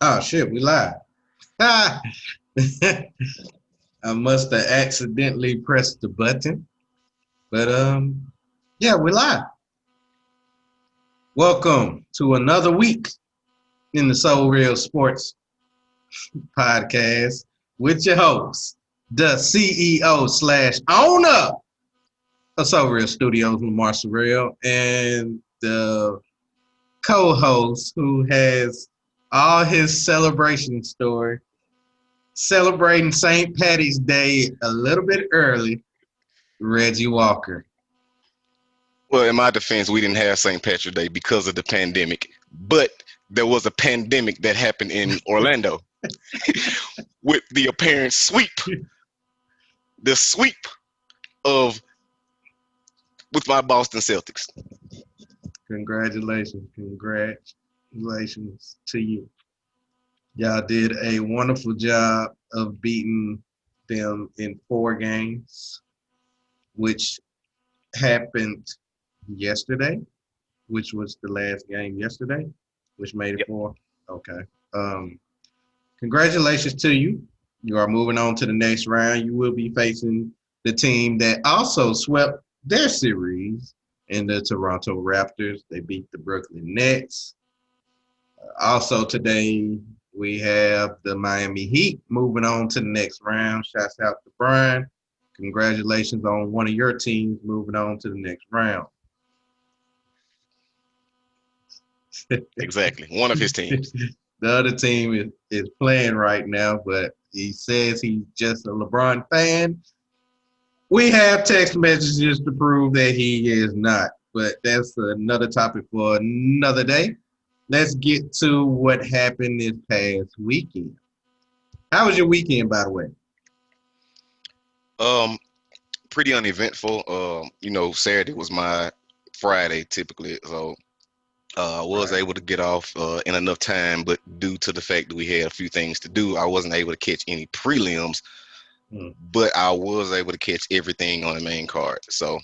Oh shit, we live. I must have accidentally pressed the button. But yeah, we live. Welcome to another week in the SoReal Sports Podcast with your host, the CEO slash owner of SoReal Studios, Lamar SoReal, and the co-host who has all his celebration story celebrating St. Patty's Day a little bit early, Reggie Walker. Well, in my defense, we didn't have St. Patrick's Day because of the pandemic, but there was a pandemic that happened in Orlando with the apparent sweep, the sweep of with my Boston Celtics. Congratulations to you. Y'all did a wonderful job of beating them in 4 games, which happened yesterday, which was the last game yesterday, which made it Yep. 4. Okay. Um, Congratulations to you. You are moving on to the next round. You will be facing the team that also swept their series in the Toronto Raptors. They beat the Brooklyn Nets. Also today, we have the Miami Heat moving on to the next round. Shouts out to Brian. Congratulations on one of your teams moving on to the next round. Exactly. One of his teams. The other team is playing right now, but he says he's just a LeBron fan. We have text messages to prove that he is not, but that's another topic for another day. Let's get to what happened this past weekend. How was your weekend, by the way? Um, Pretty uneventful. Saturday was my Friday typically, so I was Right. able to get off in enough time, but due to the fact that we had a few things to do, I wasn't able to catch any prelims, Hmm. but I was able to catch everything on the main card. So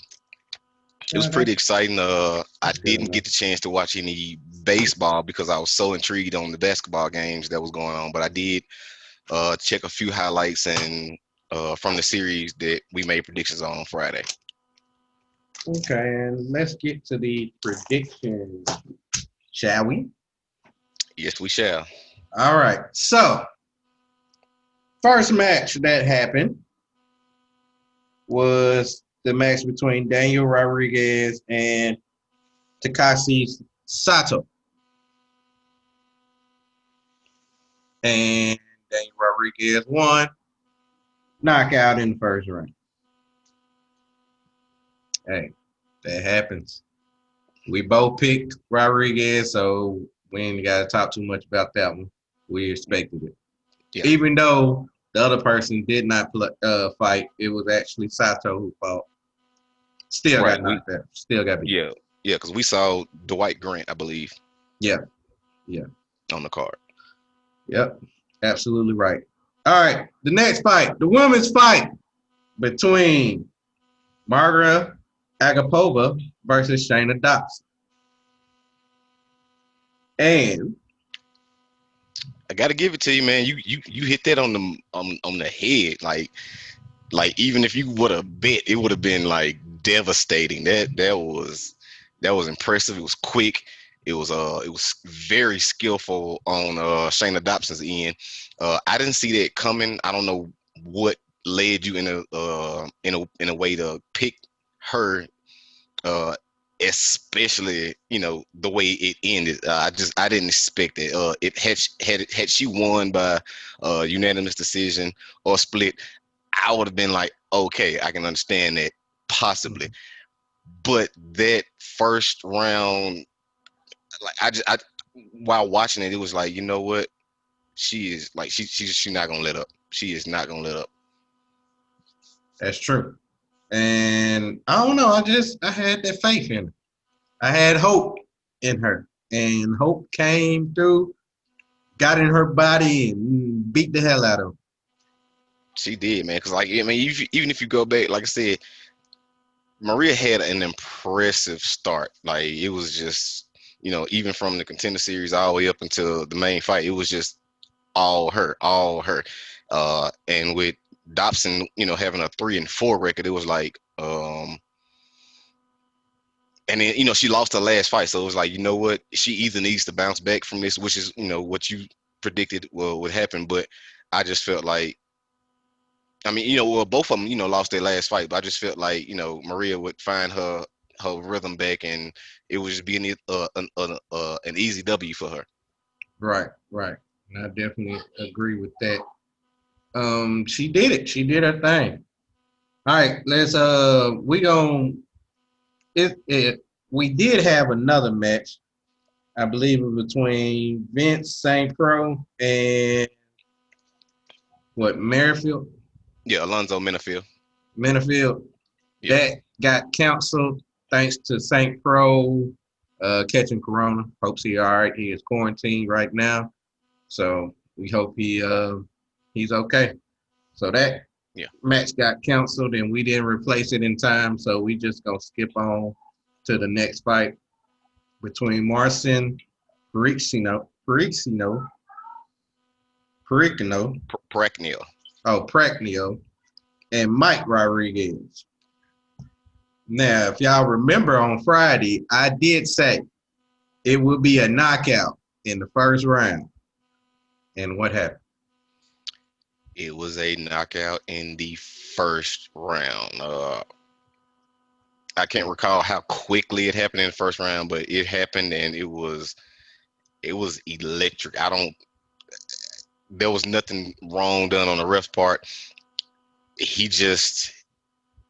it was Yeah, pretty exciting. I that's good didn't enough. get the chance to watch any baseball because I was so intrigued on the basketball games that was going on, but I did check a few highlights and from the series that we made predictions on Friday. Okay, and let's get to the predictions, shall we? Yes, we shall. All right. So, first match that happened was the match between Daniel Rodriguez and Takashi Sato. And Daniel Rodriguez won, knockout in the first round. Hey, that happens. We both picked Rodriguez, so we ain't got to talk too much about that one. We expected it. Yeah, Even though the other person did not fight, it was actually Sato who fought. Still got right. We knocked out. Still got beat. yeah yeah because we saw Dwight Grant, I believe, Yeah, yeah, on the card. yep. Absolutely right. All right, the next fight, the women's fight between Margaret Agapova versus Shayna Dobson. And I got to give it to you, man. You hit that on the head. Like even if you would have bet, it would have been like devastating. That was impressive. It was quick. It was very skillful on Shayna Dobson's end. I didn't see that coming. I don't know what led you in a way to pick her, uh, especially the way it ended. I didn't expect it. It had she won by unanimous decision or split, I would have been like, okay, I can understand that possibly. But that first round, like while watching it, it was like, you know what? She is like she's not gonna let up. She is not gonna let up. that's true. And I don't know. I had that faith in her. I had hope in her, and hope came through, got in her body, and beat the hell out of her. She did, man. Because like, I mean, even if you go back, like I said, Maria had an impressive start. Like it was just, even from the contender series all the way up until the main fight, it was just all her, all her. And with Dobson, having a 3-4 record, it was like, and then she lost her last fight, so it was like, you know what, she either needs to bounce back from this, which is what you predicted would happen. But I just felt like, I mean, well, both of them, lost their last fight, but I just felt like, Maria would find her rhythm back, and it would just be an easy W for her. Right, right. And I definitely agree with that. She did it. She did her thing. All right, let's we gon' it we did have another match. I believe it was between Vince St. Pro and what, Merrifield? Yeah, Alonzo Menifield. Menifield. Yeah. That got canceled thanks to St. Pro catching corona. Hopes he all right. He is quarantined right now. So we hope he's okay. So that Yeah. match got canceled and we didn't replace it in time. So we just gonna skip on to the next fight between Marcin Perecknio. Pragnio, and Mike Rodriguez. Now, if y'all remember on Friday, I did say it would be a knockout in the first round. And what happened? It was a knockout in the first round. I can't recall how quickly it happened in the first round, but it happened, and it was electric. There was nothing wrong done on the ref's part. He just,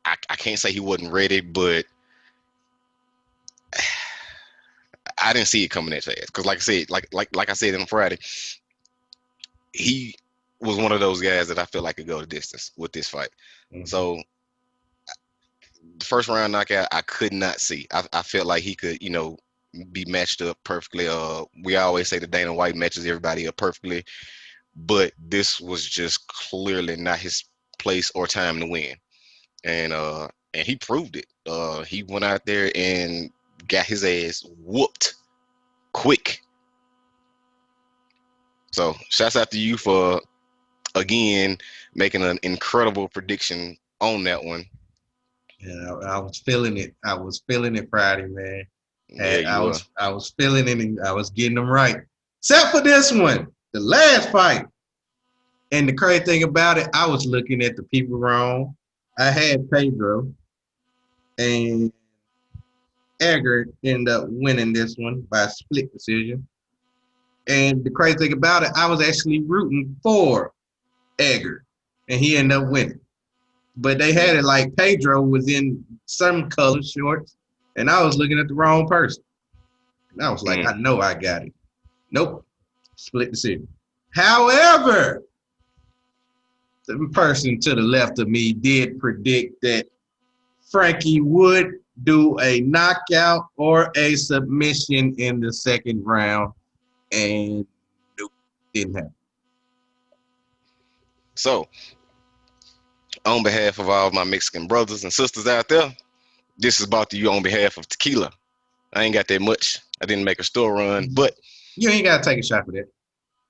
I can't say he wasn't ready, but I didn't see it coming at his ass. Because like I said, like I said on Friday, he was one of those guys that I feel like could go the distance with this fight. Mm-hmm. So the first round knockout, I could not see. I felt like he could, be matched up perfectly. We always say that Dana White matches everybody up perfectly, but this was just clearly not his place or time to win. And he proved it. He went out there and got his ass whooped quick. So shouts out to you for, again, making an incredible prediction on that one. Yeah, I was feeling it. I was feeling it Friday, man. Yeah, I was feeling it, and I was getting them right. Except for this one, the last fight. And the crazy thing about it, I was looking at the people wrong. I had Pedro, and Edgar ended up winning this one by a split decision. And the crazy thing about it, I was actually rooting for Edgar, and he ended up winning. But they had it like Pedro was in some color shorts, and I was looking at the wrong person. And I was like, I know I got it. Nope, split decision. However, the person to the left of me did predict that Frankie would do a knockout or a submission in the second round, and nope, didn't happen. So, on behalf of all my Mexican brothers and sisters out there, this is brought to you on behalf of tequila. I ain't got that much. I didn't make a store run, but you ain't gotta take a shot for that.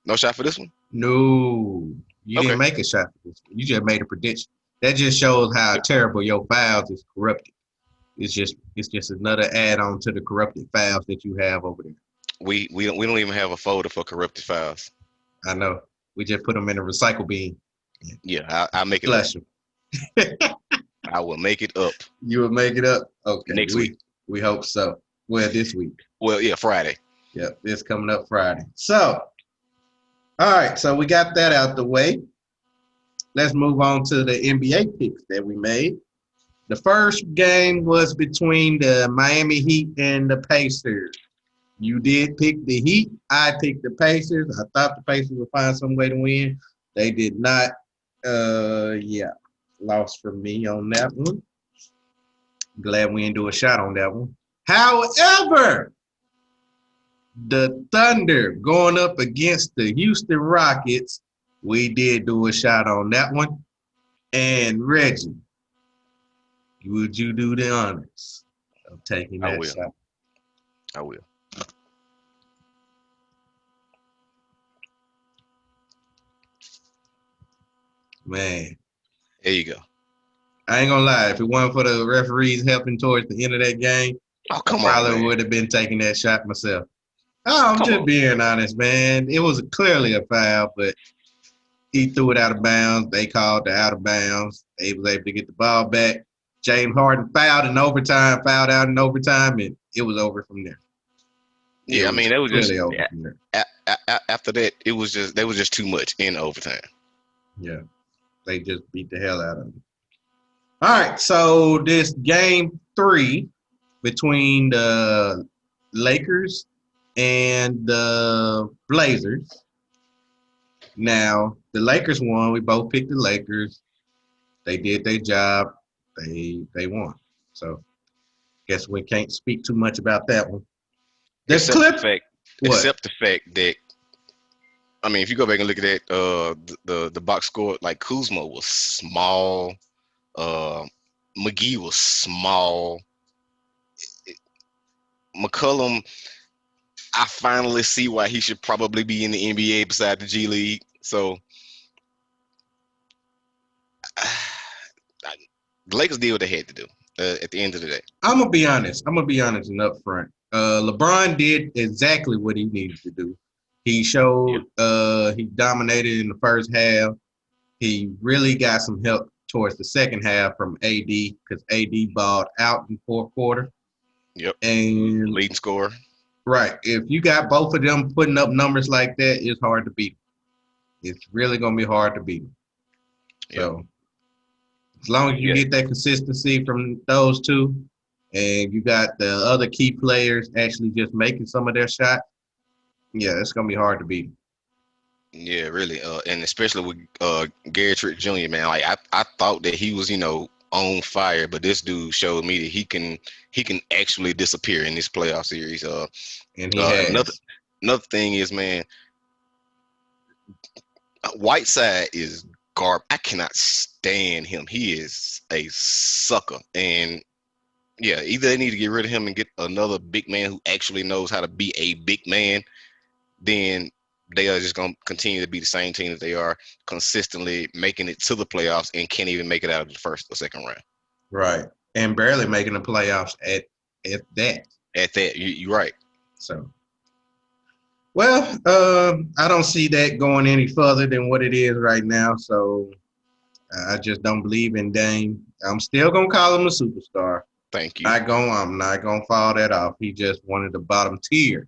No shot for this one? No, you didn't make a shot for this one. You just made a prediction. That just shows how terrible your files is corrupted. It's just another add-on to the corrupted files that you have over there. We don't even have a folder for corrupted files. I know. We just put them in a recycle bin. Yeah, I'll make it Flush up. I will make it up. You will make it up? Okay. Next week. We hope so. Well, this week. Well, yeah, Friday. Yep, it's coming up Friday. So, all right. So we got that out the way. Let's move on to the NBA picks that we made. The first game was between the Miami Heat and the Pacers. You did pick the Heat. I picked the Pacers. I thought the Pacers would find some way to win. They did not. Lost for me on that one. Glad we didn't do a shot on that one. However, the Thunder going up against the Houston Rockets, we did do a shot on that one. And Reggie, would you do the honors of taking that shot? I will. Man, There you go. I ain't gonna lie. If it wasn't for the referees helping towards the end of that game, Oh, I come on, probably man. would have been taking that shot myself. Oh, I'm Come just on. being honest, man. It was clearly a foul, but he threw it out of bounds. They called the out of bounds. They was able to get the ball back. James Harden fouled in overtime, fouled out in overtime, and it was over from there. It Yeah, I was mean, that was just clearly over from there. after that. It was just there was just too much in overtime. Yeah, they just beat the hell out of him. All right, so this game 3 between the Lakers and the Blazers. Now, the Lakers won. We both picked the Lakers. They did their job. They won. So, guess we can't speak too much about that one. The Except the clip, fact, what? that I mean, if you go back and look at that, the box score, like Kuzma was small, uh, McGee was small, McCollum. I finally see why he should probably be in the NBA beside the G League. So the Lakers did what they had to do at the end of the day. I'm gonna be honest. I'm gonna be honest and upfront. LeBron did exactly what he needed to do. He Yeah. showed he dominated in the first half. He really got some help towards the second half from AD because AD balled out in fourth quarter. Yep. And Leading scorer. right, if you got both of them putting up numbers like that, it's hard to beat them. It's really gonna be hard to beat them. Yep. So as long as you Yeah. get that consistency from those two, and you got the other key players actually just making some of their shots, yeah, it's gonna be hard to beat. Yeah, really. And especially with Gary Trick Jr., man. Like I thought that he was, on fire, but this dude showed me that he can actually disappear in this playoff series. And he Another has. thing is, man, Whiteside is garb. I cannot stand him. He is a sucker. And yeah, either they need to get rid of him and get another big man who actually knows how to be a big man, then they are just going to continue to be the same team that they are, consistently making it to the playoffs and can't even make it out of the first or second round. Right. And barely making the playoffs at that. At that, you're right. So well, I don't see that going any further than what it is right now. So I just don't believe in Dame. I'm still gonna call him a superstar. Thank you. I'm not gonna fall that off. He just one of the bottom tiers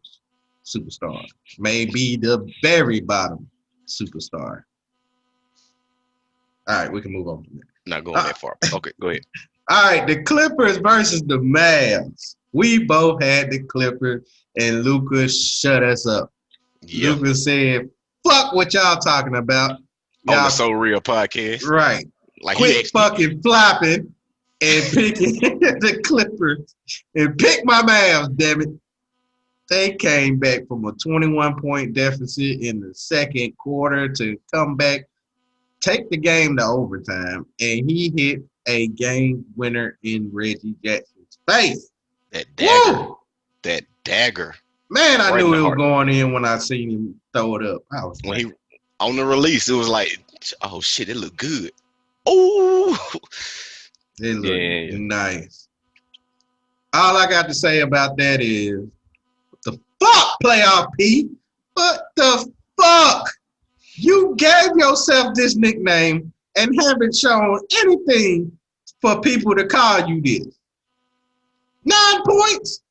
superstar. Maybe the very bottom superstar. All right, we can move on from that. Not going that far. Okay, go ahead. All right, the Clippers versus the Mavs. We both had the Clippers, and Lucas shut us up. Yeah. Lucas said, "Fuck what y'all talking about." On Y'all the SoReal podcast. right. Like Quit fucking flopping and picking the Clippers and pick my Mavs, damn it. They came back from a 21-point deficit in the second quarter to come back, take the game to overtime, and he hit a game winner in Reggie Jackson's face. that dagger. Woo! That dagger. Man, I Right knew in the it was heart. going in when I seen him throw it up. I was When like, he on the release, it was like, oh shit, it looked good. Oh it looked yeah. nice. All I got to say about that is, what the fuck, playoff P? What the fuck? You gave yourself this nickname and haven't shown anything for people to call you this. 9 points?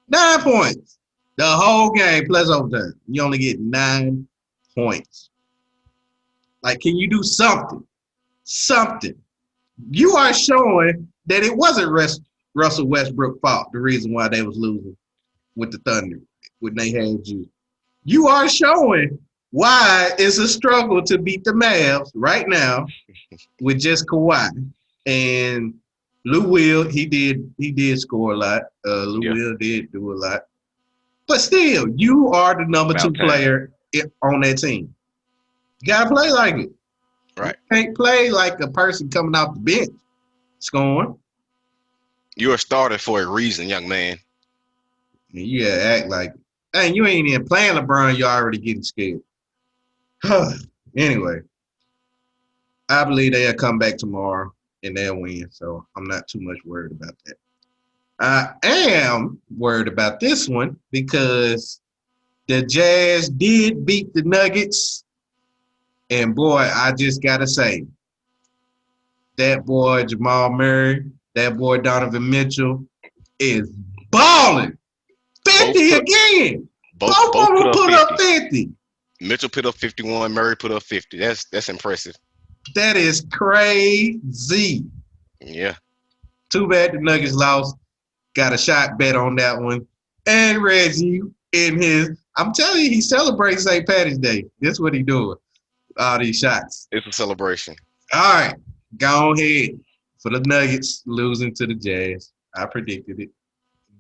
9 points. The whole game plus overtime. You only get 9 points. Like, can you do something? Something. You are showing that it wasn't Russell Westbrook's fault, the reason why they was losing with the Thunder when they had you. You are showing why it's a struggle to beat the Mavs right now with just Kawhi. And Lou Will, he did score a lot. Lou Will did do a lot. But still, you are the number About 2 time. player on that team. You gotta play like it. Right. You can't play like a person coming off the bench scoring. You're a starter for a reason, young man. And you gotta act like, hey, you ain't even playing LeBron, you're already getting scared. Anyway. I believe they'll come back tomorrow and they'll win. So I'm not too much worried about that. I am worried about this one because the Jazz did beat the Nuggets. And boy, I just gotta say, that boy Jamal Murray, that boy Donovan Mitchell is balling. Both 50 put again. both Both of both put them up put up 50. 50. Mitchell put up 51. Murray put up 50. That's impressive. That is crazy. Yeah. Too bad the Nuggets lost. Got a shot bet on that one. And Reggie in his, I'm telling you, he celebrates St. Patty's Day. That's what he doing. All these shots. It's a celebration. All right. Go ahead for the Nuggets losing to the Jazz. I predicted it.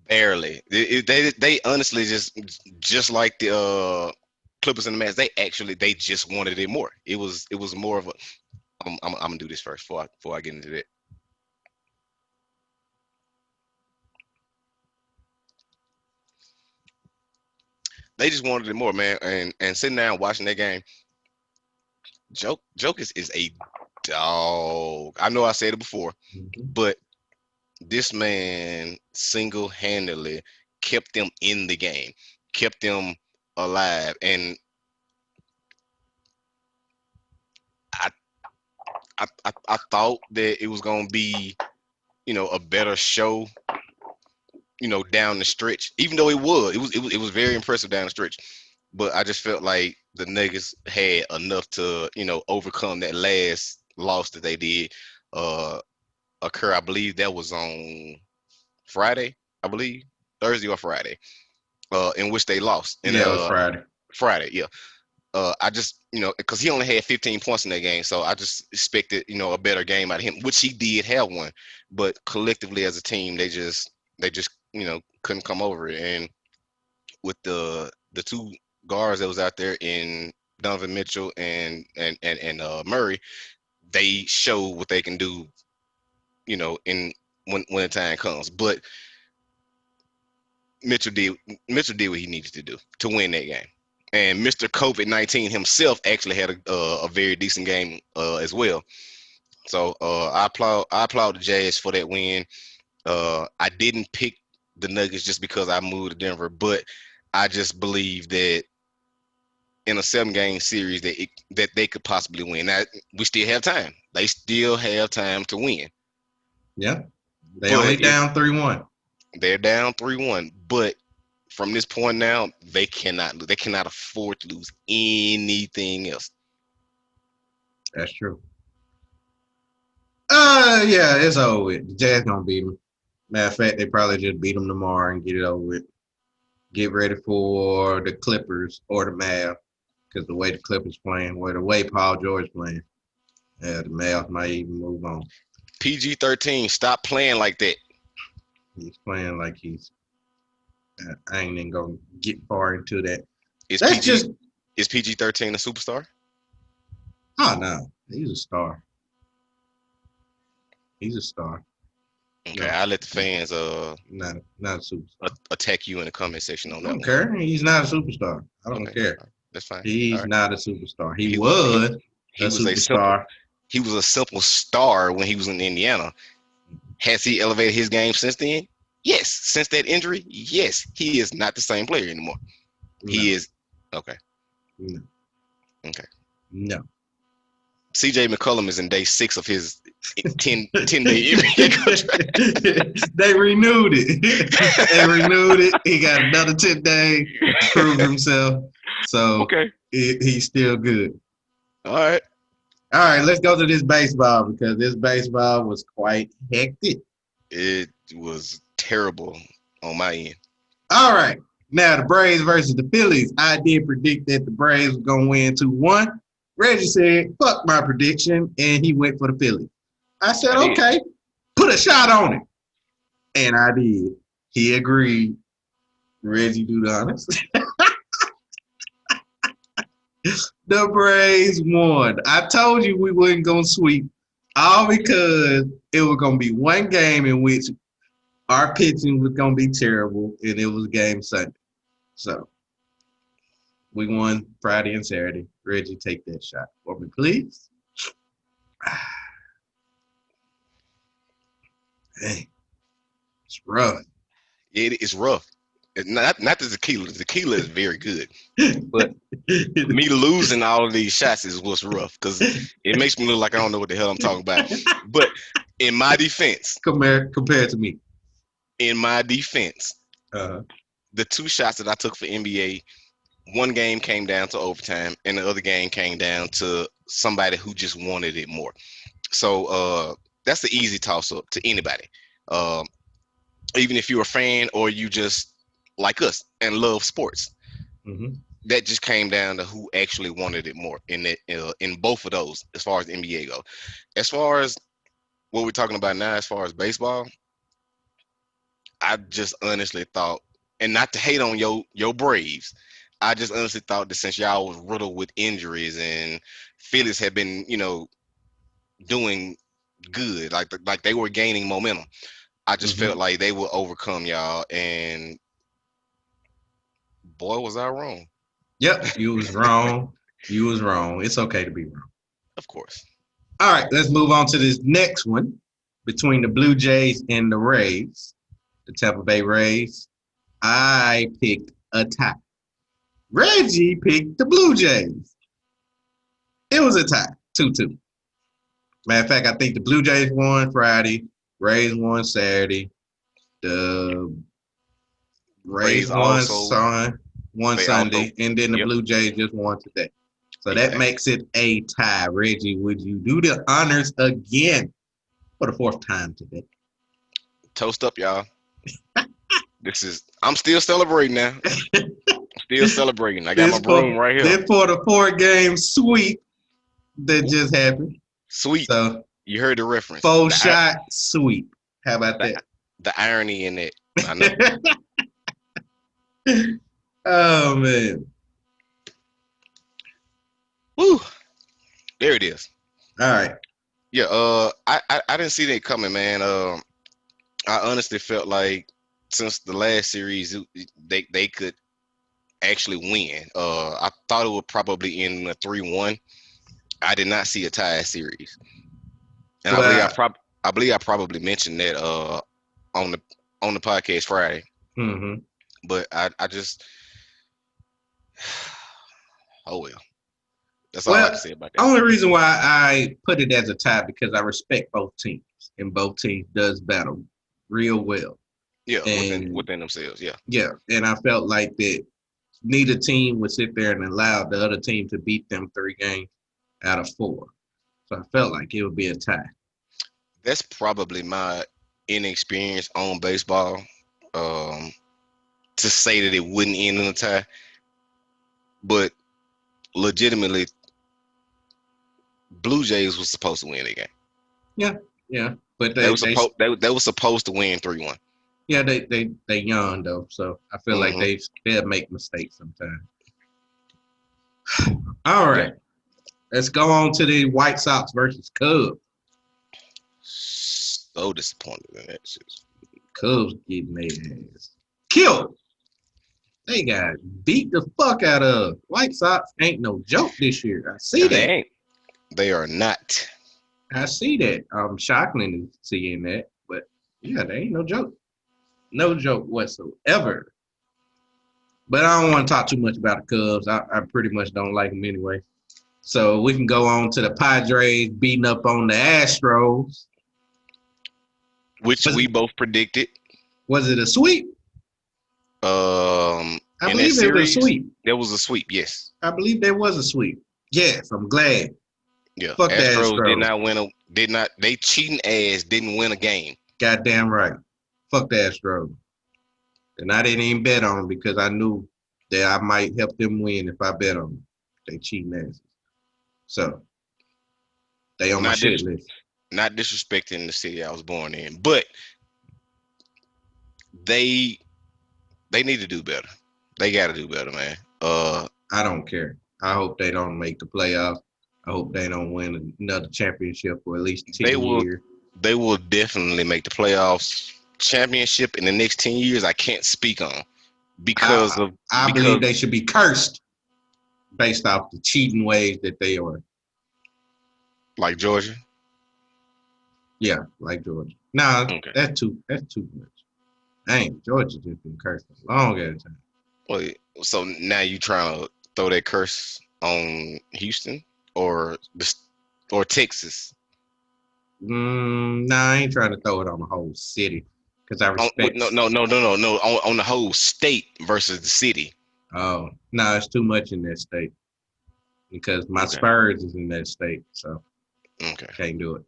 Barely. They honestly just like the Clippers and the Mavs. They just wanted it more. It was more of a. I'm gonna do this first before I get into that. They just wanted it more, man. And sitting down watching that game, Joke is a dog. I know I said it before, Mhm. but this man single-handedly kept them in the game, kept them alive, and I I thought that it was gonna be a better show down the stretch. Even though it was very impressive down the stretch, but I just felt like the Nuggets had enough to overcome that last loss that they did uh occur. I believe that was on Friday. I believe Thursday or Friday. In which they lost. And Yeah, it was Friday. Friday, yeah. I just, because he only had 15 points in that game, so I just expected, a better game out of him, which he did have one. But collectively as a team, they just couldn't come over it. And with the two guards that was out there in Donovan Mitchell and Murray, they show what they can do, in when the time comes. But Mitchell did Mitchell did what he needed to do to win that game. And Mr. COVID-19 himself actually had a very decent game as well. So I applaud the Jazz for that win. I didn't pick the Nuggets just because I moved to Denver, but I just believe that in a 7-game series that they could possibly win. Now we still have time. They still have time to win. Yeah. They only But if down 3-1. they're down 3-1, but from this point now, they cannot lose. They cannot afford to lose anything else. That's true. Yeah, it's over with. The Jazz gonna beat them. Matter of fact, they probably just beat them tomorrow and get it over with. Get ready for the Clippers or the Mavs, because the way the Clippers playing, or the way Paul George playing, the Mavs might even move on. PG-13, stop playing like that. He's playing like he's. I ain't even gonna get far into that. Is That's PG just. is PG-13 a superstar? Oh no, he's a star. He's a star. Okay, No, I'll let the fans not a superstar. attack you in the comment section I on that don't one. care. He's not a superstar. I don't Okay, care. all right. That's fine. All He's right. not a superstar. He He was he was a he was a simple superstar. he was a simple star when he was in Indiana. Has he elevated his game since then? Yes. Since that injury, yes. He is not the same player anymore. He No, is okay. no, Okay. no. CJ McCollum is in day 6 of his 10-day NBA contract. They renewed it. They renewed it. He got another 10 days to prove himself. So Okay. he's still good. All right. All right, let's go to this baseball because this baseball was quite hectic. It was terrible on my end. All right. Now the Braves versus the Phillies. I did predict that the Braves were gonna win 2-1. Reggie said, fuck my prediction, and he went for the Phillies. I said, I did. okay, put a shot on it. And I did. He agreed. Reggie, do the honors. The Braves won. I told you we wasn't gonna sweep, all because it was gonna be one game in which our pitching was gonna be terrible, and it was game Sunday. So we won Friday and Saturday. Reggie, take that shot for me, please. Hey, it's rough. It is rough. Not the tequila. The tequila is very good, but me losing all of these shots is what's rough because it makes me look like I don't know what the hell I'm talking about. But in my defense, compared to me. in my defense, Uh, the two shots that I took for NBA, one game came down to overtime, and the other game came down to somebody who just wanted it more. So that's the easy toss up to anybody. Um, Even if you're a fan or you just like us and love sports, mhm. that just came down to who actually wanted it more in both of those as far as the NBA go. As far as what we're talking about now, as far as baseball, I just honestly thought, and not to hate on your Braves, I just honestly thought that since y'all was riddled with injuries and Phillies had been, doing good, like they were gaining momentum, I just felt Mhm. like they would overcome y'all. And boy, was I wrong. Yep, you was wrong. You was wrong. It's okay to be wrong. Of course. All right, let's move on to this next one between the Blue Jays and the Rays, the Tampa Bay Rays. I picked a tie. Reggie picked the Blue Jays. It was a tie, 2-2. Matter of fact, I think the Blue Jays won Friday, Rays won Saturday, the Rays Rays won also, Sun, one they also, Sunday, and then the yep, Blue Jays just won today. So that exactly. makes it a tie. Reggie, would you do the honors again for the fourth time today? Toast up, y'all. I'm still celebrating now. Still celebrating. I got my this broom for right here. this for the 4 game sweep that Ooh, just happened. sweet. So You heard the reference. 4 shot sweep. How about The, that? the irony in it. I know. Oh man. Woo. There it is. All right. Yeah. I didn't see that coming, man. I honestly felt like since the last series, they could actually win. I thought it would probably end a 3-1. I did not see a tie series, and Well, I believe I probably mentioned that on the on the podcast Friday. mhm. But I just oh well. That's all I can Well, say about that. only reason why I put it as a tie because I respect both teams and both teams does battle real well. Yeah, And within themselves. Yeah, yeah, and I felt like that neither team would sit there and allow the other team to beat them 3 games out of 4. So I felt like it would be a tie. that's probably my inexperience on baseball. Um, to say that it wouldn't end in a tie, but legitimately, Blue Jays was supposed to win the game. Yeah, yeah. But They they were they supposed they were supposed to win 3-1. yeah, they young though, so I feel like Mm-hmm. they'll make mistakes sometimes. All Yeah. right, let's go on to the White Sox versus Cubs. So disappointed in that shit. Cubs getting their ass killed. They got beat the fuck out of. White Sox ain't no joke this year. I see And they that. ain't. They are not. I see that. I'm shockingly seeing that, but yeah, they ain't no joke. No joke whatsoever. But I don't want to talk too much about the Cubs. I pretty much don't like them anyway. So we can go on to the Padres beating up on the Astros. Which Was, we both predicted. was it a sweep? I In that believe it was a series, sweep. there was a sweep. Yes. I believe there was a sweep. Yes, I'm glad. Yeah. Fuck the Astros did Astros. not win did not they cheating ass didn't win a game. Goddamn right. Fuck the Astros. And I didn't even bet on them because I knew that I might help them win if I bet on them. They cheating asses. So they on my Not shit dis- list. not disrespecting the city I was born in, but they they need to do better. They got to do better, man. I don't care. I hope they don't make the playoffs. I hope they don't win another championship for at least They 10 will years. they will definitely make the playoffs. Championship in the next 10 years I can't speak on because I of I believe because they should be cursed based off the cheating ways that they are. like Georgia. Yeah, like Georgia. Nah, Okay. that's too much. Dang, Georgia just been cursed a long ass time. Well, so now you trying to throw that curse on Houston or or Texas? Nah, I ain't trying to throw it on the whole city because I respect. No. On the whole state versus the city. Oh, no, it's too much in that state because my Okay. Spurs is in that state, so Okay. can't do it.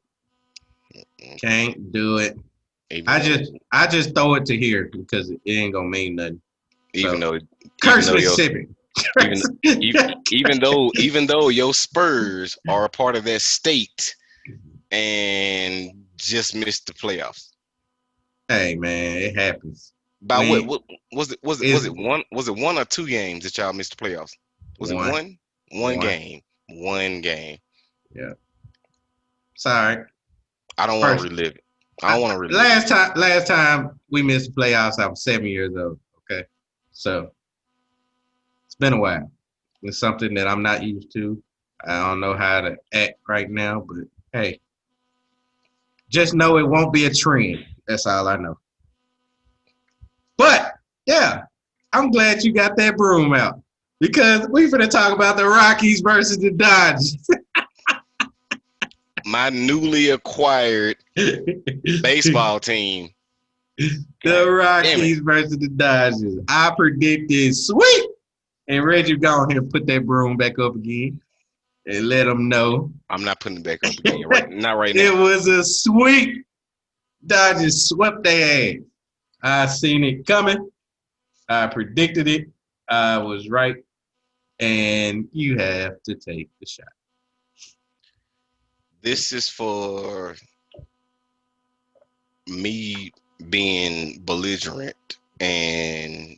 Okay. Can't do it. Even I though, just I just throw it to here because it ain't gonna mean nothing. even So though, even curse though your Mississippi. even even though your Spurs are a part of that state and just missed the playoffs. Hey man, it happens. By what? We What was it? Was it's it one? Was it one or two games that y'all missed the playoffs? Was it one, one? One one. game. One game. Yeah. Sorry. I don't want to First, relive it. I don't want to relive it. last time we missed the playoffs, I was 7 years old. Okay, so it's been a while. It's something that I'm not used to. I don't know how to act right now, but hey, just know it won't be a trend. That's all I know. But yeah, I'm glad you got that broom out because we finna talk about the Rockies versus the Dodgers. My newly acquired The baseball team. God damn it. Rockies versus the Dodgers. I predicted sweep. And Reggie, go ahead and put that broom back up again and let them know. I'm not putting it back up again. Right? Not right It now. was a sweep. Dodgers swept their ass. I seen it coming. I predicted it. I was right. And you have to take the shot. This is for me being belligerent and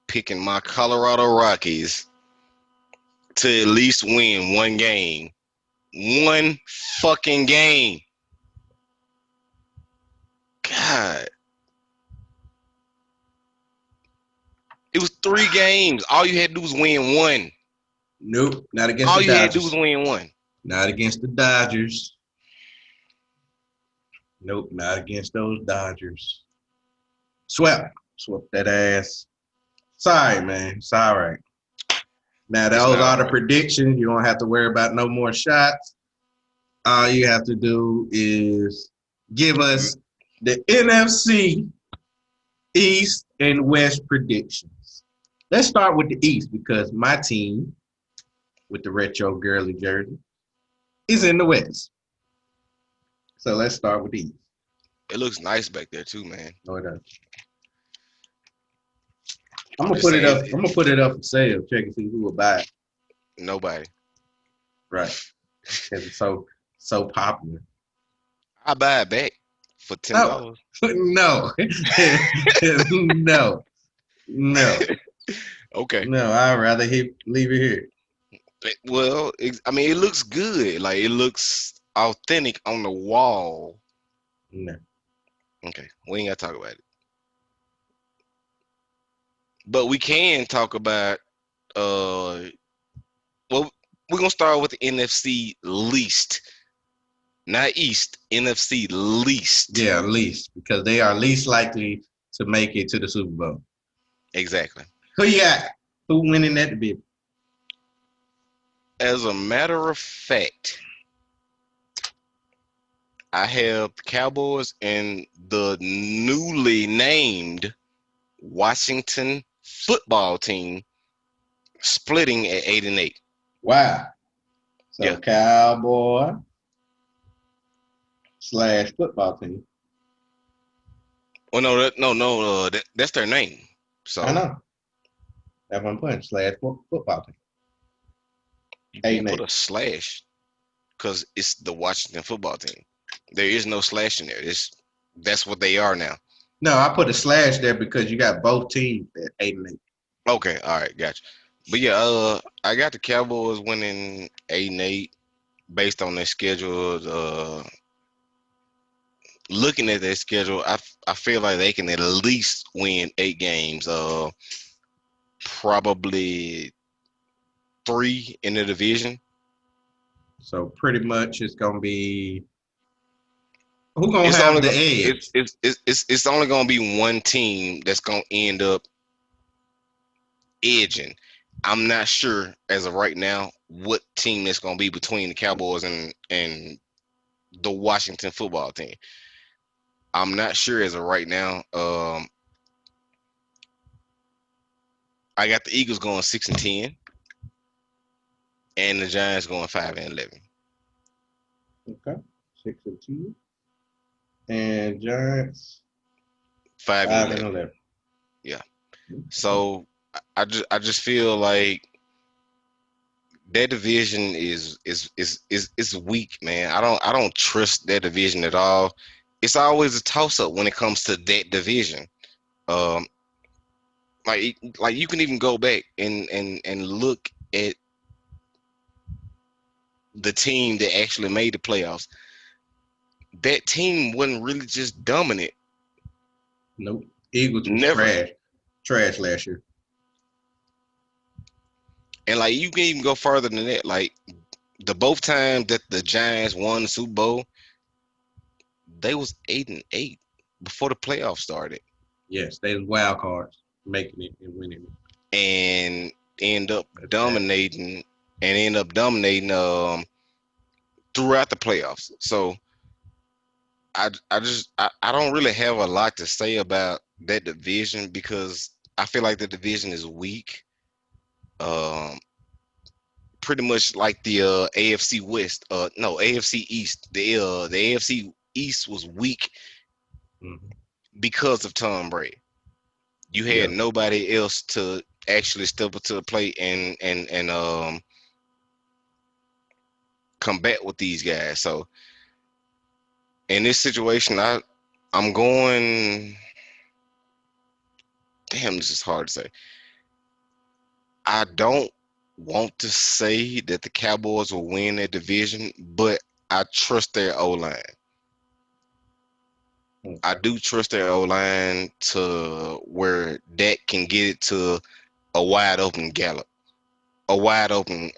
picking my Colorado Rockies to at least win one game. One fucking game. God. It was 3 games. All you had to do was win one. Nope, not against All the you had to do was Dodgers. win one. Not against the Dodgers. Nope, not against those Dodgers. Swept. Swept that ass. Sorry, man. It's all right. Now, It's those not are all the right. predictions. You don't have to worry about no more shots. All you have to do is give us the NFC East and West predictions. Let's start with the East because my team with the retro girly jersey is in the West. So let's start with the East. It looks nice back there too, man. No, it doesn't. I'm I'm gonna just put it saying, up. I'm gonna put it up for sale. Check and see who will buy it. nobody. Right, because it's so popular. I buy it back for ten Oh dollars. no, no, no, Okay. no. I'd rather leave it here. Well, I mean, it looks good. Like it looks authentic on the wall. No. Okay, we ain't gotta talk about it, but we can talk about. Well, we're gonna start with the NFC least, not East. NFC least. Yeah, least because they are least likely to make it to the Super Bowl. Exactly. Who you got? Who winning that bid? As a matter of fact, I have the Cowboys and the newly named Washington football team splitting at 8-8. Wow. So Yeah. Cowboy slash football team. Well, no, that's their name. I So know. That's what I'm putting slash football team. you Eight can't and put eight. a slash because it's the Washington football team. There is no slash in there. That's what they are now. No, I put a slash there because you got both teams at 8 and 8. Okay, all right, gotcha. But yeah, I got the Cowboys winning 8-8 based on their schedule. Looking at their schedule, I feel like they can at least win 8 games. Probably 3 in the division. So pretty much it's gonna be Who gonna It's have only the go- edge? it's only gonna be one team that's gonna end up edging. I'm not sure as of right now what team that's gonna be between the Cowboys and the Washington football team. I'm not sure as of right now. I got the Eagles going 6-10, and the Giants going 5-11. Okay, 6-2, and Giants Five and 5 and 11. 11. Yeah. So I just feel like that division is weak, man. I don't trust that division at all. It's always a toss up when it comes to that division. Um, like you can even go back and look at the team that actually made the playoffs. That team wasn't really just dominant. Nope. Eagles was Never. trash last year. And like you can even go further than that. Like the both times that the Giants won the Super Bowl, they was 8-8 before the playoffs started, Yes, they was wild cards, making it and winning it. and end up That's that. dominating throughout the playoffs. So I don't really have a lot to say about that division because I feel like the division is weak. Um, Pretty much like the AFC West. No, AFC East. The AFC East was weak Mhm. because of Tom Brady. You had Yeah. nobody else to actually step up to the plate and combat with these guys. So in this situation, I'm going. Damn, this is hard to say. I don't want to say that the Cowboys will win that division, but I trust their O line. I Okay. do trust their O line to where Dak can get it to a wide open Gallup, a wide open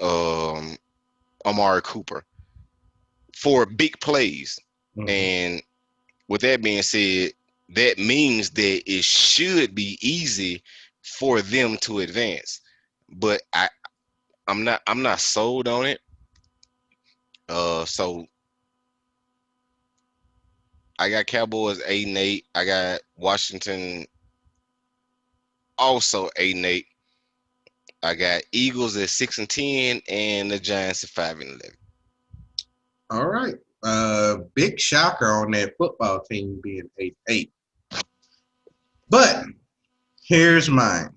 Amari Cooper for big plays. Mhm. And with that being said, that means that it should be easy for them to advance. But I'm not sold on it. So I got Cowboys 8-8. I got Washington also 8-8. I got Eagles at 6-10, and the Giants at 5-11. All right. Big shocker on that football team being 8-8. But here's mine.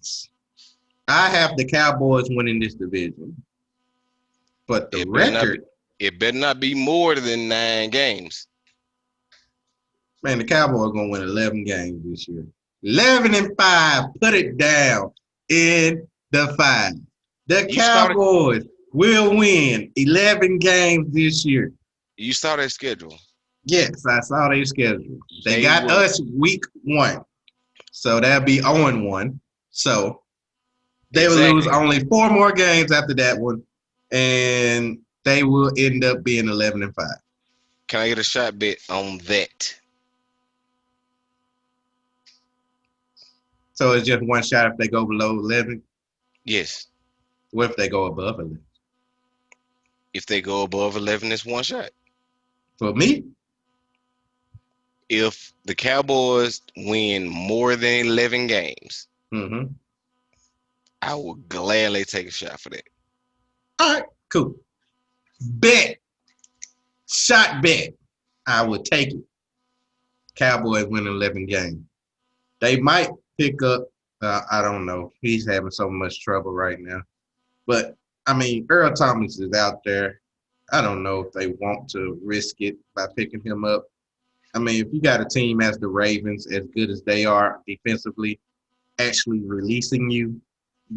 I have the Cowboys winning this division, but the It better not be. record, It better not be more than 9 games. man, the Cowboys gonna win 11 games this year. 11-5. Put it down in the five. The You started. Cowboys will win 11 games this year. You saw their schedule. Yes, I saw their schedule. They They got will. us week 1, so that'll be 0-1. So they will lose Exactly. only 4 more games after that one, and they will end up being 11-5. Can I get a shot bet on that? So it's just one shot if they go below 11. Yes. What if they go above 11? If they go above 11, it's one shot. For me, If the Cowboys win more than 11 games, mm-hmm. I will gladly take a shot for that. All right, cool. Bet, shot bet. I would take it. Cowboys win 11 games. They might pick up. I don't know. He's having so much trouble right now. But I mean, Earl Thomas is out there. I don't know if they want to risk it by picking him up. I mean, if you got a team as the Ravens, as good as they are defensively, actually releasing you,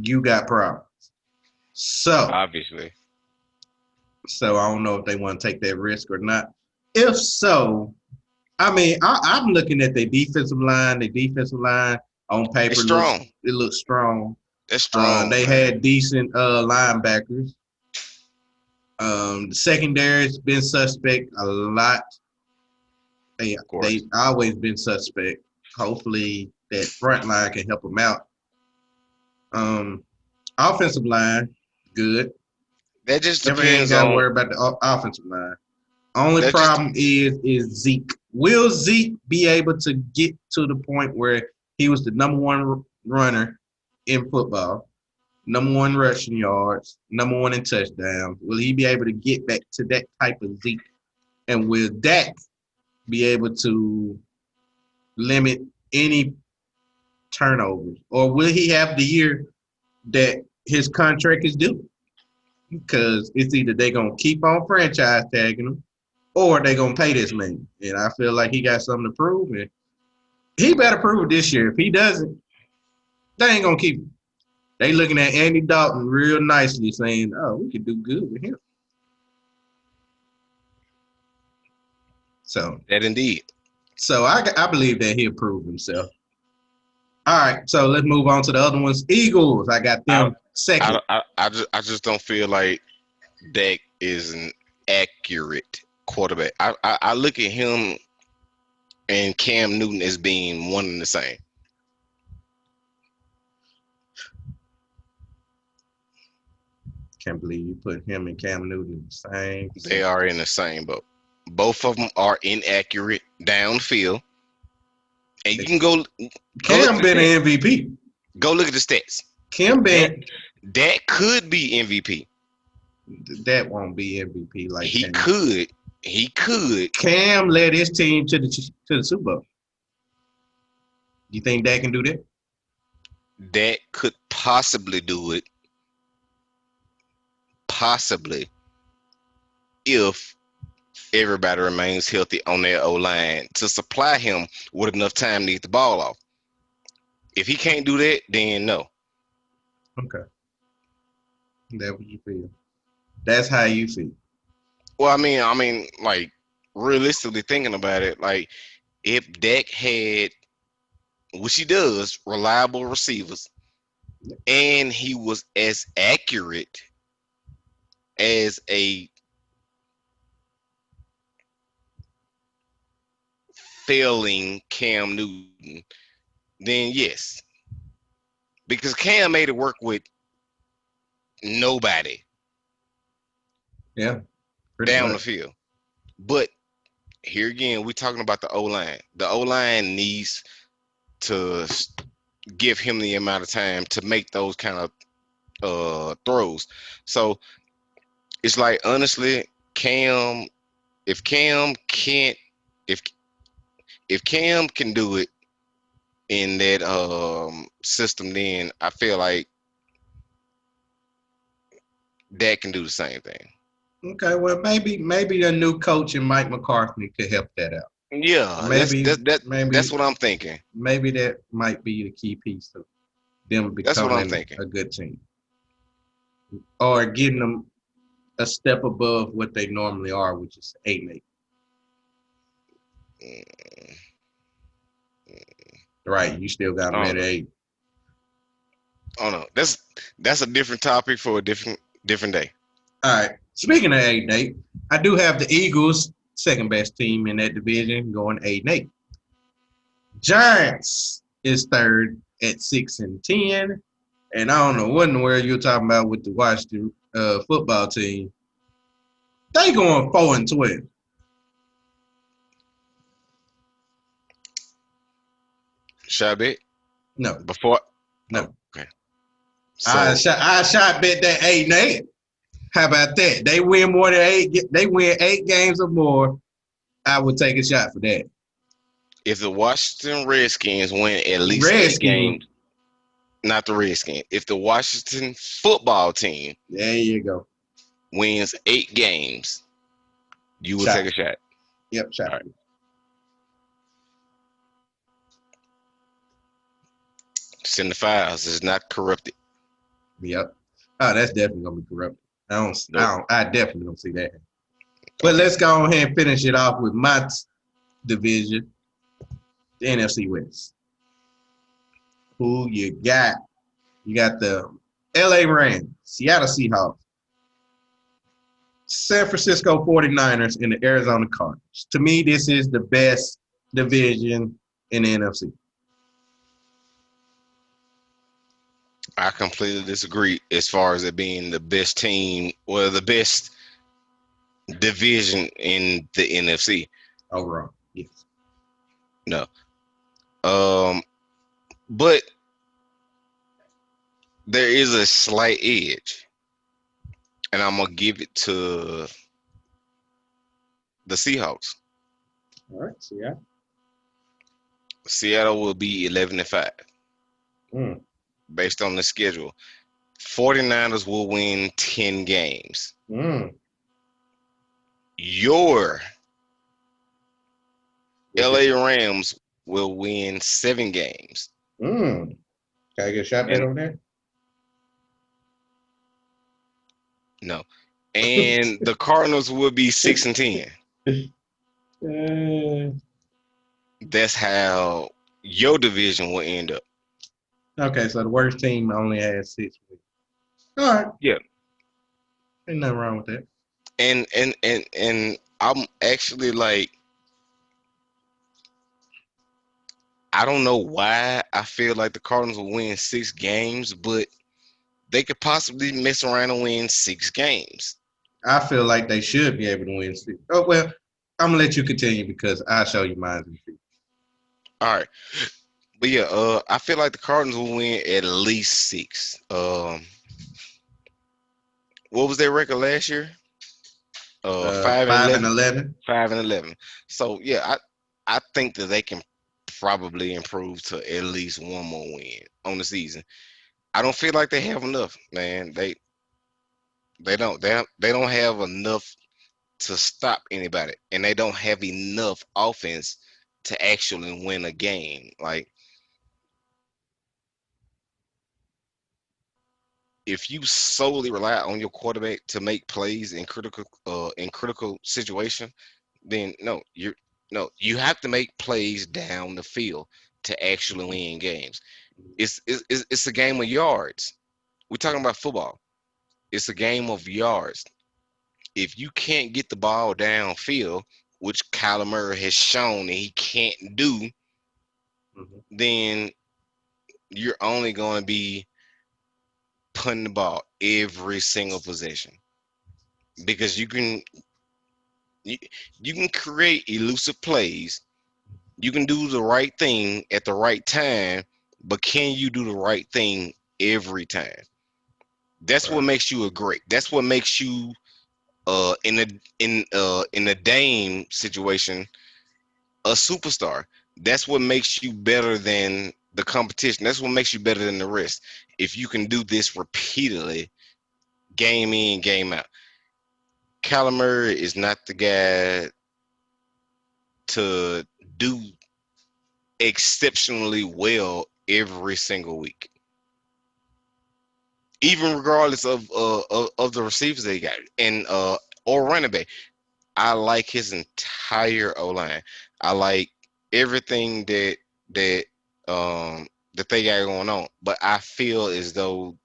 you got problems. So, Obviously. so I don't know if they want to take that risk or not. If so, I mean, I'm looking at their defensive line. The defensive line on It's paper strong. looks strong. That's strong, They man. had decent linebackers. The secondary's been suspect a lot. of course. They always been suspect. Hopefully that front line can help them out. Um, Offensive line, good. That just Never ain't depends got to on worry about the offensive line. Only that just problem is Zeke. Will Zeke be able to get to the point where he was the number one runner in football, number one rushing yards, number one in touchdowns? Will he be able to get back to that type of Zeke? And will Dak be able to limit any turnovers? Or will he have the year that his contract is due? Because it's either they going to keep on franchise tagging him or they going to pay this man. And I feel like he got something to prove. And he better prove it this year. If he doesn't, they ain't going to keep him. They looking at Andy Dalton real nicely saying, oh, we could do good with him. So that indeed. I believe that he'll prove himself. All right, so let's move on to the other ones. Eagles, I got them second. I just don't feel like Dak is an accurate quarterback. I look at him and Cam Newton as being one and the same. Can't believe you put him and Cam Newton in the same. They are in the same boat. Both of them are inaccurate downfield. And you can go Cam look been an MVP. Go look at the stats. Cam been That could be MVP. that won't be MVP like He Cam. could. He could. Cam led his team to the Super Bowl. You think Dak can do that? That could possibly do it. Possibly. If everybody remains healthy on their O-line to supply him with enough time to get the ball off. If he can't do that, then no. Okay. That's what you feel. That's how you feel. Well, I mean, like realistically thinking about it, like if Dak had, which he does, reliable receivers, and he was as accurate as a failing Cam Newton, then yes. Because Cam made it work with nobody Yeah. down the field. But here again, we're talking about the O-line. The O-line needs to give him the amount of time to make those kind of throws. So it's like, honestly, Cam, if Cam can't, if Cam can do it in that system, then I feel like Dak can do the same thing. Okay, well maybe a new coach and Mike McCarthy could help that out. Yeah, Maybe that's what I'm thinking. Maybe that might be the key piece of them That's what I'm becoming thinking. a good team. Or getting them a step above what they normally are, which is 8-8. Right, you still got them at 8. Oh no, that's a different topic for a different day. All right. Speaking of 8-8, I do have the Eagles, second best team in that division, going 8-8. Giants is third at 6-10. And I don't know what in the world you're talking about with the Washington football team. They going 4-12. Should I bet? No. Before? No. Oh, okay. So, I shot bet that 8-8. How about that? They win more than 8. They win 8 games or more. I would take a shot for that. If the Washington Redskins win at least 8 games, not the Redskins. If the Washington football team, there you go, wins 8 games, you will take a shot. Yep, shot. Right. Send the files is not corrupted. Yep. Oh, that's definitely gonna be corrupted. I definitely don't see that. But let's go ahead and finish it off with my division, the NFC West. Who you got? You got the LA Rams, Seattle Seahawks, San Francisco 49ers and the Arizona Cardinals. To me, this is the best division in the NFC. I completely disagree as far as it being the best team or the best division in the NFC. Overall, yes. No. But there is a slight edge, and I'm gonna give it to the Seahawks. All right, so yeah. Seattle will be 11-5 Mm. based on the schedule. 49ers will win 10 games. Mm. Your LA Rams will win 7 games. Mm. Can I get a shot bet And on that? no. And the Cardinals will be 6-10. That's how your division will end up. Okay, so the worst team only has 6 weeks. All right. Yeah. Ain't nothing wrong with that. And I'm actually like, I don't know why I feel like the Cardinals will win 6 games, but they could possibly mess around and win 6 games. I feel like they should be able to win 6. Oh, well, I'm going to let you continue because I'll show you mine in the future. All right. But yeah, I feel like the Cardinals will win at least 6. What was their record last year? 5 and 5 and 11. 11. 5 and 11. So yeah, I think that they can probably improve to at least one more win on the season. I don't feel like they have enough, man. They don't have enough to stop anybody, and they don't have enough offense to actually win a game. Like, if you solely rely on your quarterback to make plays in critical situation, then you have to make plays down the field to actually win games. It's a game of yards. We're talking about football. It's a game of yards. If you can't get the ball downfield, which Kyler Murray has shown that he can't do, then you're only going to be punting the ball every single possession, because you can create elusive plays. You can do the right thing at the right time, but can you do the right thing every time? That's what makes you a great. That's what makes you in a Dame situation a superstar. That's what makes you better than the competition. That's what makes you better than the rest. If you can do this repeatedly, game in, game out. Kyler Murray is not the guy to do exceptionally well every single week, even regardless of the receivers they got and or running back. I like his entire O line. I like everything that that they got going on. But I feel as though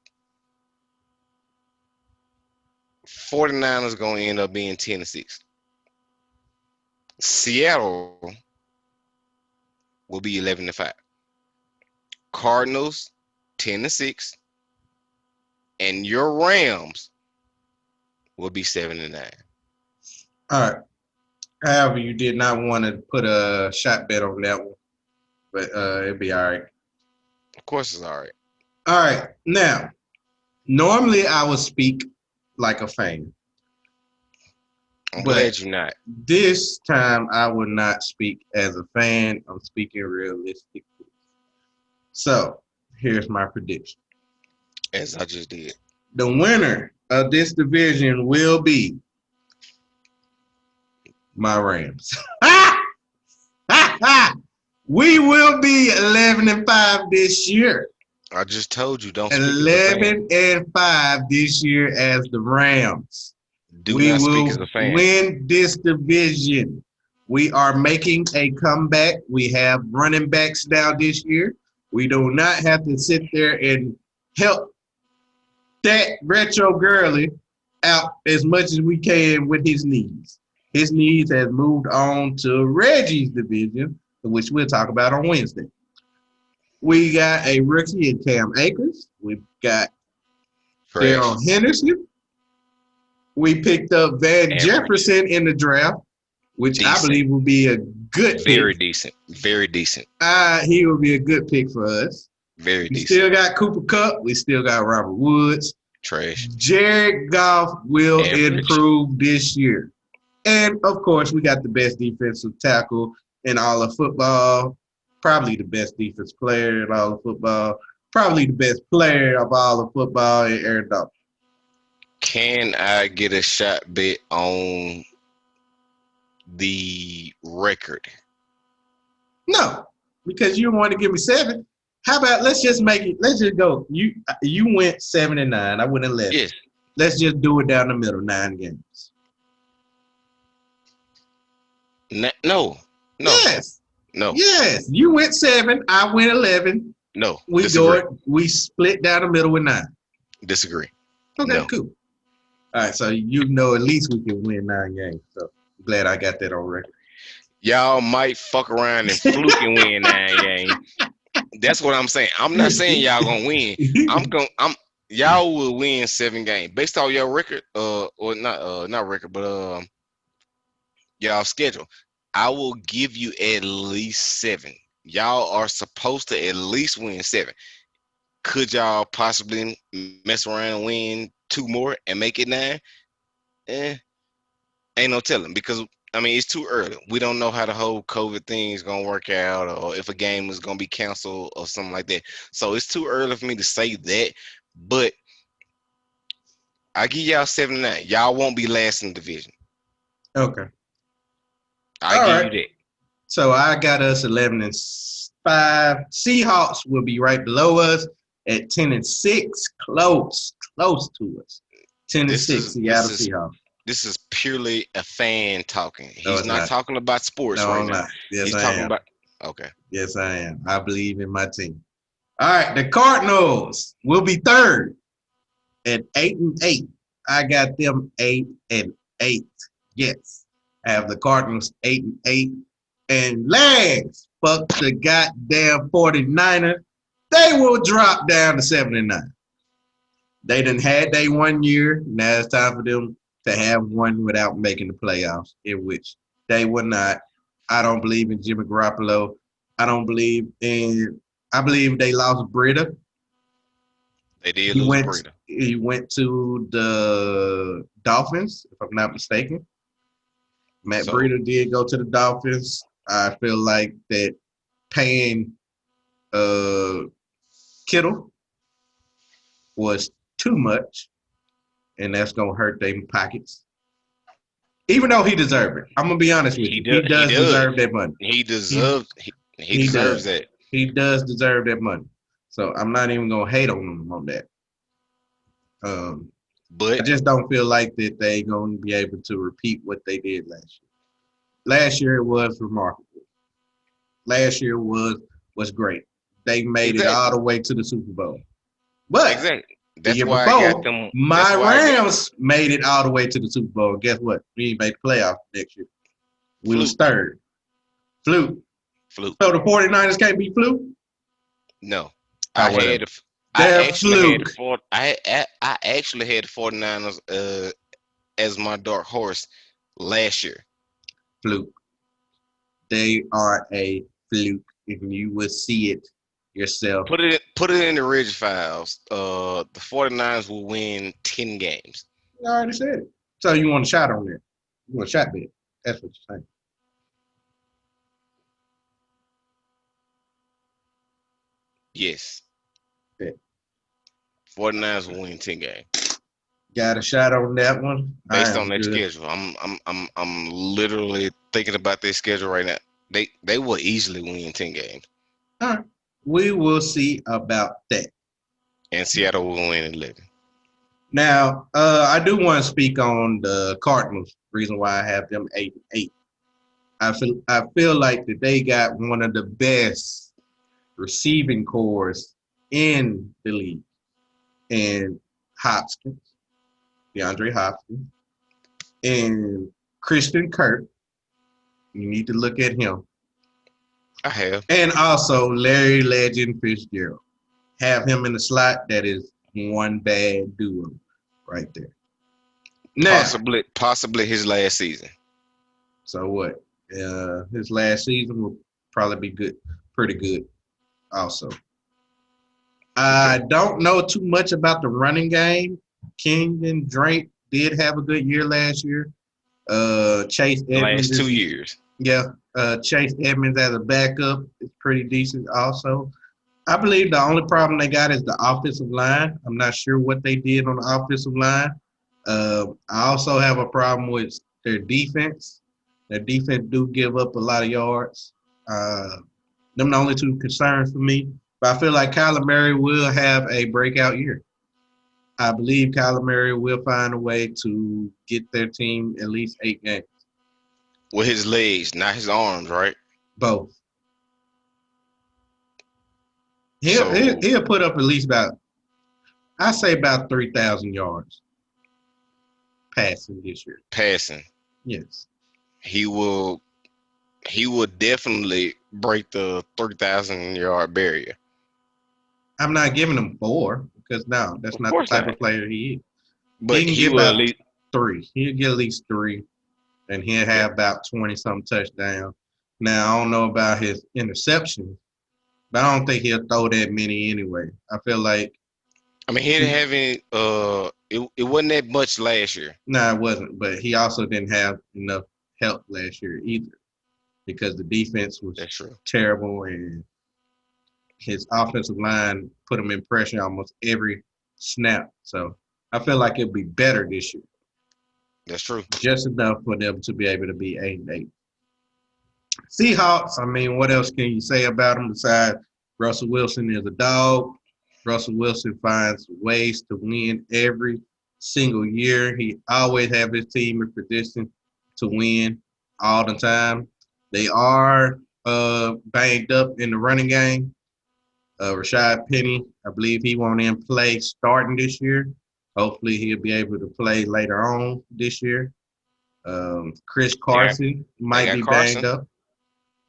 49ers gonna end up being 10-6. Seattle will be 11-5. Cardinals 10-6, and your Rams will be 7-9. All right. However, you did not want to put a shot bet on that one, but it'd be all right. Of course, it's all right. All right. Now, normally I would speak like a fan. I'm But glad you're not. this time I will not speak as a fan. I'm speaking realistically. So here's my prediction. As I just did. The winner of this division will be my Rams. We will be 11-5 this year. I just told you, don't speak as a fan. 11-5 this year as the Rams. We will win this division. We are making a comeback. We have running backs now this year. We do not have to sit there and help that retro girly out as much as we can with his knees. His knees has moved on to Reggie's division, which we'll talk about on Wednesday. We got a rookie in Cam Akers. We've got Trash. Daryl Henderson. We picked up Van Average. Jefferson in the draft, which I Decent. believe will be a good Very pick. decent. Very decent. He will be a good pick for us. Very We decent. still got Cooper Kupp. We still got Robert Woods. Trash. Jared Goff will Average. improve this year. And, of course, we got the best defensive tackle in all of football, probably the best defense player in all of football, probably the best player of all of football in Aaron Donald. Can I get a shot bet on the record? No, because you want to give me 7. How about let's just make it? Let's just go. You went 7-9. I went 11. Yes. Let's just do it down the middle, 9 games. No. Yes. No. Yes. You went 7. I went 11. No. We Disagree. we split down the middle with 9. Disagree. Okay, No. cool. All right, so you know at least we can win 9 games. So I'm glad I got that on record. Y'all might fuck around and fluke and win 9 games. That's what I'm saying. I'm not saying y'all gonna win. Y'all will win 7 games based on your record, or not record, but y'all schedule. I will give you at least 7. Y'all are supposed to at least win 7. Could y'all possibly mess around and win 2 more and make it 9? Ain't no telling, because I mean it's too early. We don't know how the whole COVID thing is gonna work out, or if a game is gonna be canceled or something like that. So it's too early for me to say that. But I give y'all 7-9. Y'all won't be last in the division. Okay. I All give right. you that. So I got us 11-5. Seahawks will be right below us at 10-6. Close to us. 10-6. Seattle Seahawks. This is purely a fan talking. No, He's it's not not. talking about sports No, right I'm now. not. Yes, He's I talking am. about okay. Yes, I am. I believe in my team. All right, the Cardinals will be third at 8-8. I got them 8-8. Yes, I have the Cardinals 8-8. And last, fuck the goddamn 49ers. They will drop down to 7-9. They done had they 1 year. Now it's time for them to have one without making the playoffs, in which they will not. I don't believe in Jimmy Garoppolo. I believe they lost Britta. They did lose Breida. He went to the Dolphins, if I'm not mistaken. Matt Breida did go to the Dolphins. I feel like that paying Kittle was too much, and that's gonna hurt their pockets. Even though he deserved it, I'm gonna be honest with you. He does deserve that money. He deserves. He deserves that. He does deserve that money. So I'm not even gonna hate on him on that. But I just don't feel like that they gonna be able to repeat what they did last year. Last year it was remarkable. Last year was great. They made it all the way to the Super Bowl. But exactly. The year before, my Rams made it all the way to the Super Bowl. Guess what? We didn't make the playoffs next year. We was third. Fluke. So the 49ers can't be Fluke? No. I actually had the 49ers as my dark horse last year. Fluke. They are a fluke, and you will see it yourself. Put it in the Ridge Files. The 49ers will win 10 games. I already said it. So you want a shot on that? You want a shot bet? That's what you're saying. Yes. Yeah. 49ers will win 10 games. Got a shot on that one. Based on their schedule. I'm literally thinking about their schedule right now. They will easily win 10 games. All right. We will see about that. And Seattle will win 11. Now, I do want to speak on the Cardinals. Reason why I have them 8-8. I feel like that they got one of the best receiving cores in the league, and Hopkins, DeAndre Hopkins, and Christian Kirk. You need to look at him. I have. And also Larry Legend Fitzgerald. Have him in the slot. That is one bad duo right there. Now, Possibly his last season. so what? His last season will probably be good, pretty good. Also, I Okay. don't know too much about the running game. Kenyon Drake did have a good year last year. Chase Edmonds Last two is years. yeah. Chase Edmonds as a backup is pretty decent. Also, I believe the only problem they got is the offensive line. I'm not sure what they did on the offensive line. I also have a problem with their defense. Their defense do give up a lot of yards. Uh, them the only two concerns for me. But I feel like Kyler Murray will have a breakout year. I believe Kyler Murray will find a way to get their team at least 8 games. With his legs, not his arms, right? Both. He'll, he'll, So he'll put up at least I say about 3,000 yards passing this year. passing, Yes. he will he will definitely break the 3,000 yard barrier. I'm not giving him 4 because no, that's Of not the course type not. of player he is. But He can he get will at about least 3. He'll get at least 3, and he'll yeah. have about 20 some touchdowns. Now I don't know about his interceptions, but I don't think he'll throw that many anyway. I feel like I mean, he didn't have any. It wasn't that much last year. no, it wasn't. But he also didn't have enough help last year either because the defense was That's true. terrible and his offensive line put him in pressure almost every snap. So I feel like it'll be better this year, That's true. just enough for them to be able to be 8-8. Seahawks. I mean, what else can you say about them besides Russell Wilson is a dog? Russell Wilson finds ways to win every single year. He always have his team in position to win all the time. They are banged up in the running game. Rashad Penny, I believe he won't in play starting this year. Hopefully he'll be able to play later on this year. Chris They got Carson they might got be banged Carson. up.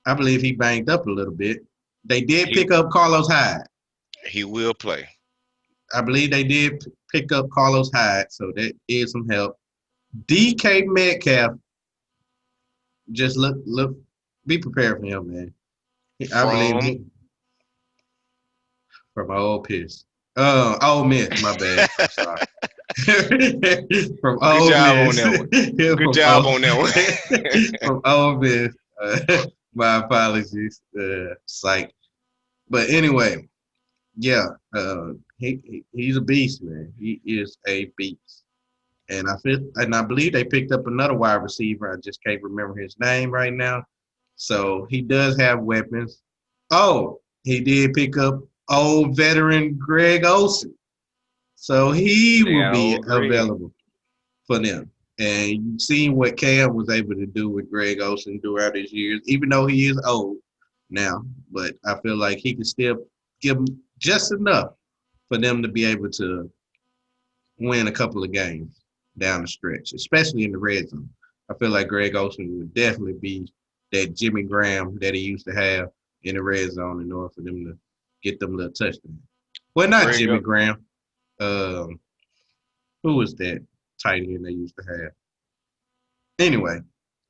I believe he banged up a little bit. They did He pick up Carlos Hyde. he will play. I believe they did pick up Carlos Hyde, so that is some help. DK Metcalf, just be prepared for him, man. I believe From he from old piss. Ole Miss, my bad. I'm sorry. From good Ole job on Miss. that one. Good from job Ole, on that one. from Ole Miss. My apologies. Psych. But anyway, yeah, he's a beast, man. He is a beast. And I believe they picked up another wide receiver. I just can't remember his name right now. So he does have weapons. Oh, he did pick up old veteran Greg Olson. So he They will got be old Greg. available for them. And you've seen what Cam was able to do with Greg Olson throughout his years, even though he is old now. But I feel like he can still give them just enough for them to be able to win a couple of games down the stretch, especially in the red zone. I feel like Greg Olson would definitely be that Jimmy Graham that he used to have in the red zone in order for them to get them little touchdowns. Well, not Greg Jimmy Graham. Um, who was that tight end they used to have? Anyway,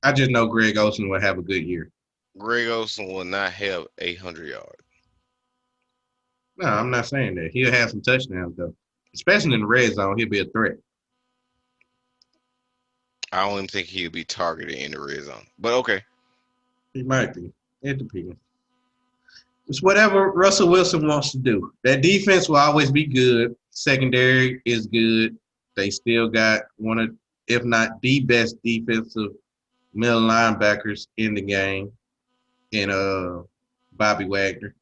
I just know Greg Olson will have a good year. Greg Olson will not have 800 yards. No, I'm not saying that. He'll have some touchdowns though. Especially in the red zone, he'll be a threat. I don't even think he'll be targeted in the red zone. But okay. He might be. It depends. It's whatever Russell Wilson wants to do. That defense will always be good. Secondary is good. They still got one of, if not the best defensive middle linebackers in the game in Bobby Wagner.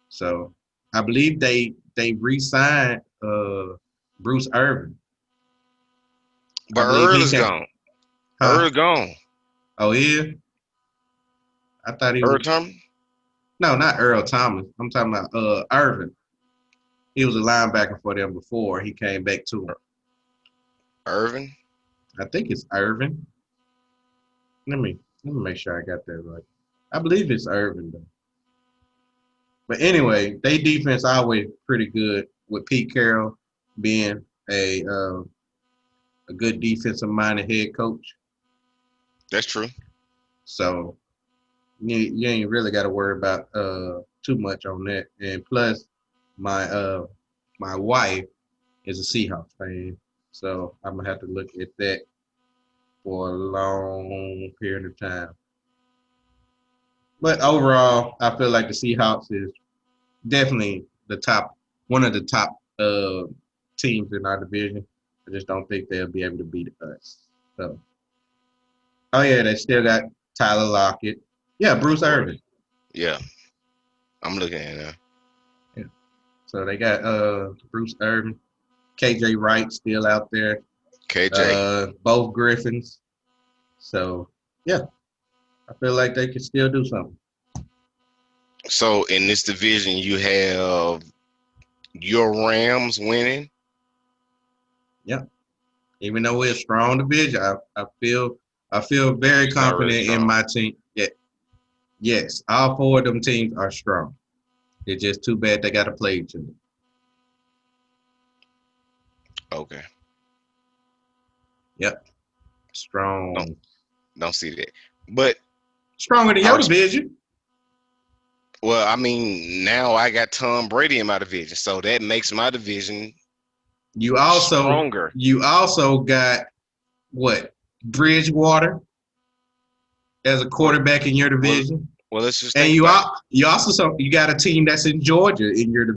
So I believe they re-signed Bruce Irvin. I But believe Earl he is can. gone. Huh? Earl gone. Oh yeah. I thought he Earl was. Thomas? No, not Earl Thomas. I'm talking about Irvin. He was a linebacker for them before he came back to them. Irvin. I think it's Irvin. Let me make sure I got that right. I believe it's Irvin though. But anyway, they defense always pretty good with Pete Carroll being a good defensive minded head coach. That's true. So you ain't really got to worry about too much on that. And plus, my my wife is a Seahawks fan, so I'm gonna have to look at that for a long period of time. But overall, I feel like the Seahawks is definitely the top, one of the top teams in our division. I just don't think they'll be able to beat us. So, oh yeah, they still got Tyler Lockett. Yeah, Bruce Irvin. Yeah, I'm looking at it. Yeah. So they got Bruce Irvin, KJ Wright still out there. KJ. Both Griffins. So yeah, I feel like they can still do something. So in this division, you have your Rams winning. Yeah. Even though we're a strong division, I feel very It's not really confident in strong. my team. Yeah, yes, all four of them teams are strong. It's just too bad they got to play each other. Okay. Yep, Don't strong, don't see that. But stronger than I your was division. well, I mean, now I got Tom Brady in my division, so that makes my division You also stronger. you also got what, Bridgewater as a Well, quarterback in your well, division, well, let's just and think about it. you also you got a team that's in Georgia in your